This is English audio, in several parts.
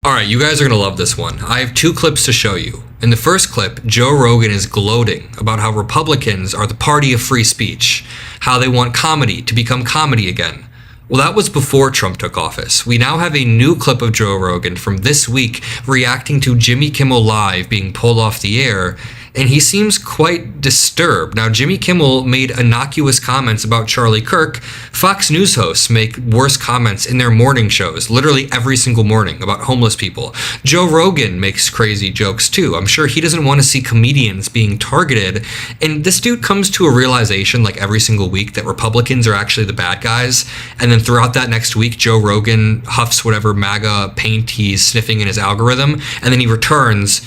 All right, you guys are going to love this one. I have 2 clips to show you. In the first clip, Joe Rogan is gloating about how Republicans are the party of free speech, how they want comedy to become comedy again. Well, that was before Trump took office. We now have a new clip of Joe Rogan from this week reacting to Jimmy Kimmel Live being pulled off the air, and he seems quite disturbed. Now, Jimmy Kimmel made innocuous comments about Charlie Kirk. Fox News hosts make worse comments in their morning shows, literally every single morning, about homeless people. Joe Rogan makes crazy jokes too. I'm sure he doesn't want to see comedians being targeted. And this dude comes to a realization like every single week that Republicans are actually the bad guys. And then throughout that next week, Joe Rogan huffs whatever MAGA paint he's sniffing in his algorithm, and then he returns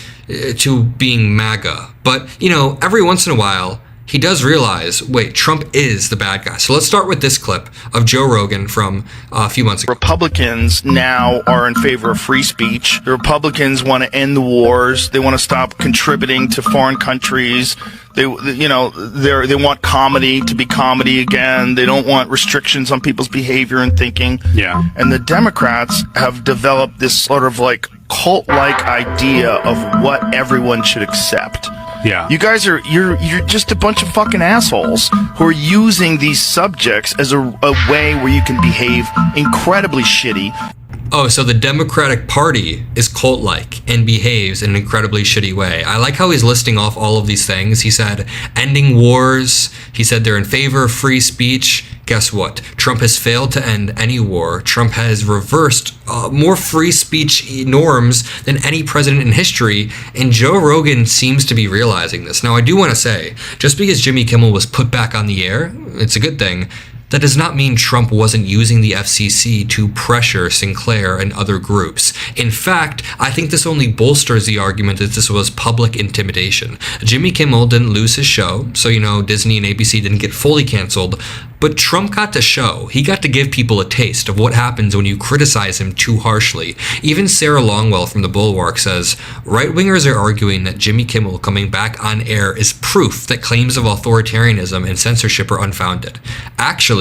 to being MAGA. But, you know, every once in a while, he does realize, wait, Trump is the bad guy. So let's start with this clip of Joe Rogan from a few months ago. Republicans now are in favor of free speech. The Republicans want to end the wars. They want to stop contributing to foreign countries. They want comedy to be comedy again. They don't want restrictions on people's behavior and thinking. Yeah. And the Democrats have developed this sort of like cult-like idea of what everyone should accept. Yeah. You guys you're just a bunch of fucking assholes who are using these subjects as a way where you can behave incredibly shitty. Oh, so the Democratic Party is cult-like and behaves in an incredibly shitty way. I like how he's listing off all of these things. He said ending wars. He said they're in favor of free speech. Guess what? Trump has failed to end any war. Trump has reversed more free speech norms than any president in history, and Joe Rogan seems to be realizing this. Now, I do want to say, just because Jimmy Kimmel was put back on the air, it's a good thing. That does not mean Trump wasn't using the FCC to pressure Sinclair and other groups. In fact, I think this only bolsters the argument that this was public intimidation. Jimmy Kimmel didn't lose his show, so, you know, Disney and ABC didn't get fully canceled, but Trump got to show. He got to give people a taste of what happens when you criticize him too harshly. Even Sarah Longwell from The Bulwark says, right-wingers are arguing that Jimmy Kimmel coming back on air is proof that claims of authoritarianism and censorship are unfounded. Actually,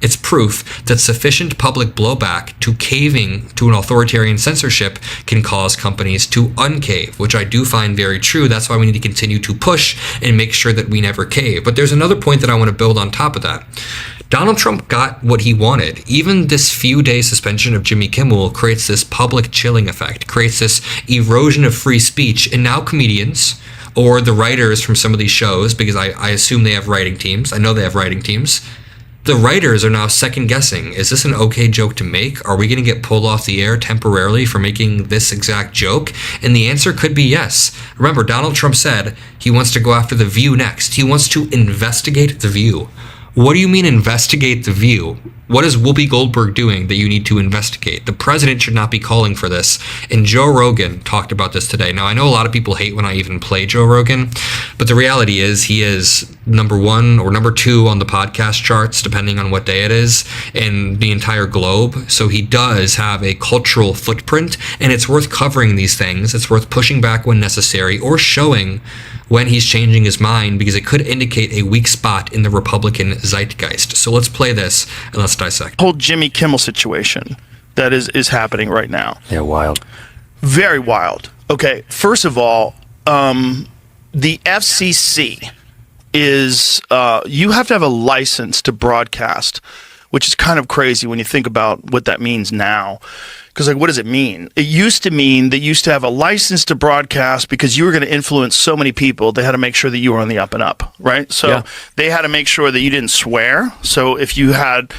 it's proof that sufficient public blowback to caving to an authoritarian censorship can cause companies to uncave, which I do find very true. That's why we need to continue to push and make sure that we never cave. But there's another point that I want to build on top of that. Donald Trump got what he wanted. Even this few-day suspension of Jimmy Kimmel creates this public chilling effect, creates this erosion of free speech, and now comedians or the writers from some of these shows, because I assume they have writing teams. I know they have writing teams. The writers are now second-guessing. Is this an okay joke to make? Are we going to get pulled off the air temporarily for making this exact joke? And the answer could be yes. Remember, Donald Trump said he wants to go after The View next. He wants to investigate The View. What do you mean investigate The View? What is Whoopi Goldberg doing that you need to investigate? The president should not be calling for this. And Joe Rogan talked about this today. Now, I know a lot of people hate when I even play Joe Rogan, but the reality is he is number 1 or number 2 on the podcast charts, depending on what day it is, in the entire globe. So he does have a cultural footprint, and it's worth covering these things. It's worth pushing back when necessary or showing when he's changing his mind, because it could indicate a weak spot in the Republican zeitgeist. So let's play this and let's dissect. Whole Jimmy Kimmel situation that is happening right now. Yeah, wild. Very wild. Okay, first of all, the FCC is, you have to have a license to broadcast, which is kind of crazy when you think about what that means now. Because, like, what does it mean? It used to mean that you used to have a license to broadcast because you were going to influence so many people. They had to make sure that you were on the up and up, right? So they had to make sure that you didn't swear. So if you had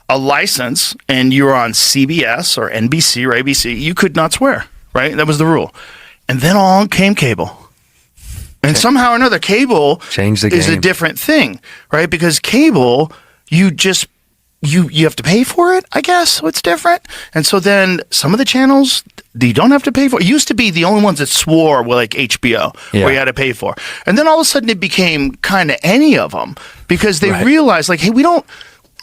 a license and you were on CBS or NBC or ABC, you could not swear, right? That was the rule. And then on came cable. And somehow or another, cable changed the game. Is a different thing, right? Because cable, you just you have to pay for it, I guess, so it's different. And so then some of the channels you don't have to pay for. It used to be the only ones that swore were like HBO, where you had to pay for. And then all of a sudden it became kind of any of them, because they realized, like, hey, we don't,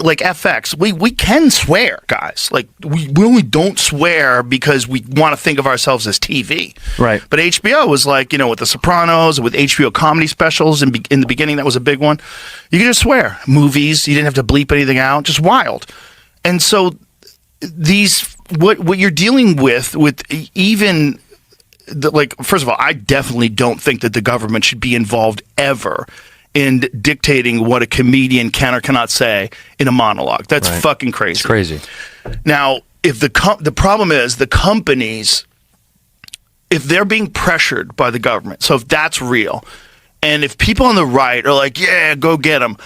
like FX, we can swear, guys. Like, we only don't swear because we want to think of ourselves as TV. Right. But HBO was like, you know, with The Sopranos, with HBO comedy specials, in the beginning, that was a big one. You could just swear. Movies, you didn't have to bleep anything out. Just wild. And so these what you're dealing with even like, first of all, I definitely don't think that the government should be involved ever in dictating what a comedian can or cannot say in a monologue. That's fucking crazy. It's crazy. Now, if the problem is the companies, if they're being pressured by the government, so if that's real, and if people on the right are like, yeah, go get them,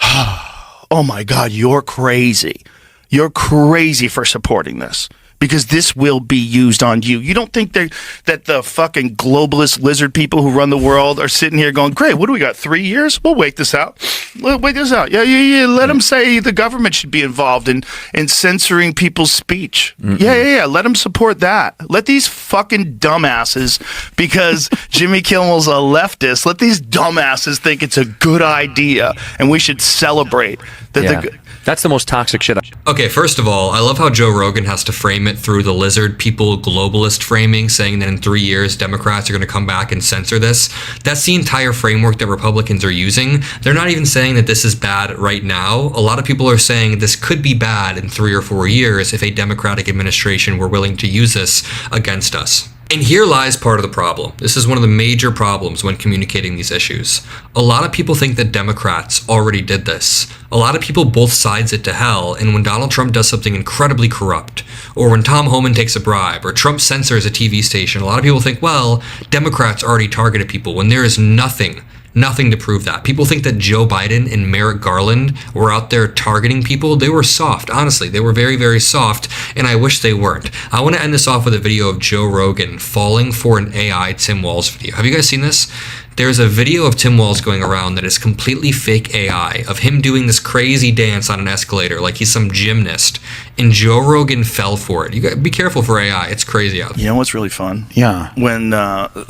oh my God, you're crazy. You're crazy for supporting this, because this will be used on you. You don't think that the fucking globalist lizard people who run the world are sitting here going, great, what do we got, 3 years? We'll wait this out. We'll wait this out. Yeah. Let them say the government should be involved in censoring people's speech. Yeah. Let them support that. Let these fucking dumbasses, because Jimmy Kimmel's a leftist, let these dumbasses think it's a good idea and we should celebrate that. That's the most toxic shit. Okay, first of all, I love how Joe Rogan has to frame it through the lizard people globalist framing, saying that in 3 years, Democrats are going to come back and censor this. That's the entire framework that Republicans are using. They're not even saying that this is bad right now. A lot of people are saying this could be bad in 3 or 4 years if a Democratic administration were willing to use this against us. And here lies part of the problem. This is one of the major problems when communicating these issues. A lot of people think that Democrats already did this. A lot of people both sides it to hell, and when Donald Trump does something incredibly corrupt, or when Tom Homan takes a bribe, or Trump censors a TV station, a lot of people think, well, Democrats already targeted people, when there is nothing to prove that. People think that Joe Biden and Merrick Garland were out there targeting people. They were soft. Honestly, they were very, very soft, and I wish they weren't. I want to end this off with a video of Joe Rogan falling for an AI Tim Walz video. Have you guys seen this? There's a video of Tim Walz going around that is completely fake AI, of him doing this crazy dance on an escalator like he's some gymnast, and Joe Rogan fell for it. You gotta be careful for AI. It's crazy out there. You know what's really fun? Yeah. When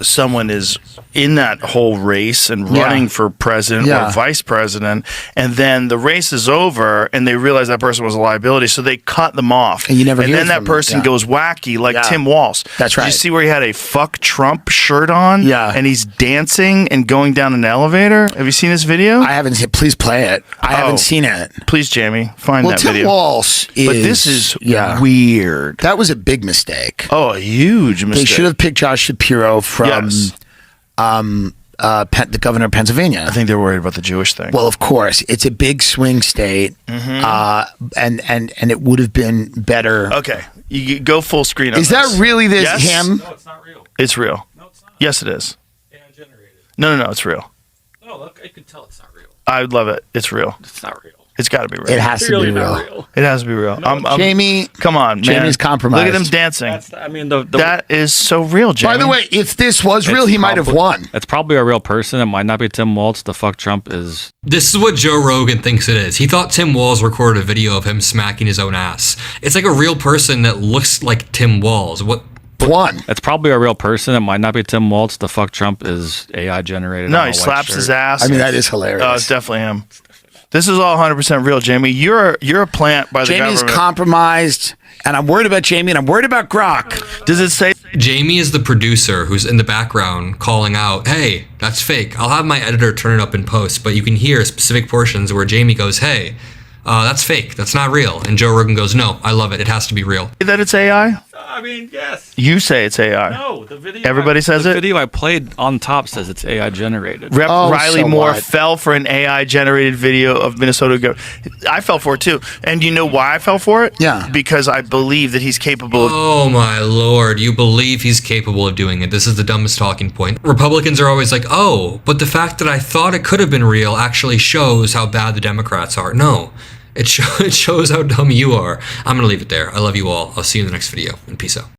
someone is in that whole race and running for president or vice president, and then the race is over and they realize that person was a liability, so they cut them off. And you never hear then that from person them. goes wacky, like Tim Walz. That's right. Did you see where he had a fuck Trump shirt on? Yeah. And he's dancing and going down an elevator? Have you seen this video? I haven't seen. Please play it. I haven't seen it. Please, Jamie, find that Tim video. Walz is. But this is weird. That was a big mistake. Oh, a huge mistake. They should have picked Josh Shapiro from the governor of Pennsylvania. I think they're worried about the Jewish thing. Well, of course, it's a big swing state, and it would have been better. Okay, you go full screen on Is this. that really this Yes? him? No, it's not real. It's real. No, it's not. Yes, it is. AI generated. No, it's real. No, look, I can tell it's not real. I would love it. It's real. It's not real. It's got to be real. It has to Really be not real. It has to be real. Jamie, come on, man. Jamie's compromised. Look at him dancing. That's, I mean, the That is so real, Jamie. by the way, if this was real, he might have won. It's probably a real person. It might not be Tim Walz. The fuck Trump is. This is what Joe Rogan thinks it is. He thought Tim Walz recorded a video of him smacking his own ass. It's like a real person that looks like Tim Walz. What? Won. It's probably a real person. It might not be Tim Walz. The fuck Trump is AI generated. No, on a he white slaps shirt. his ass. I mean, that is hilarious. Oh, it's definitely him. This is all 100% real, Jamie. You're a plant by the Jamie's government. compromised, and I'm worried about Jamie, and I'm worried about Grok. Does it say? Jamie is the producer who's in the background calling out, hey, that's fake. I'll have my editor turn it up in post, but you can hear specific portions where Jamie goes, hey, that's fake. That's not real. And Joe Rogan goes, no, I love it. It has to be real. That it's AI? I mean, yes. You say it's AI. No, the video. Everybody says the it? The video I played on top says it's AI generated. Rep Oh, Riley so Moore what? fell for an AI generated video of Minnesota. I fell for it too. And you know why I fell for it? Yeah. Because I believe that he's capable of. Oh my lord, you believe he's capable of doing it. This is the dumbest talking point. Republicans are always like, oh, but the fact that I thought it could have been real actually shows how bad the Democrats are. No, it shows how dumb you are. I'm going to leave it there. I love you all. I'll see you in the next video, and peace out.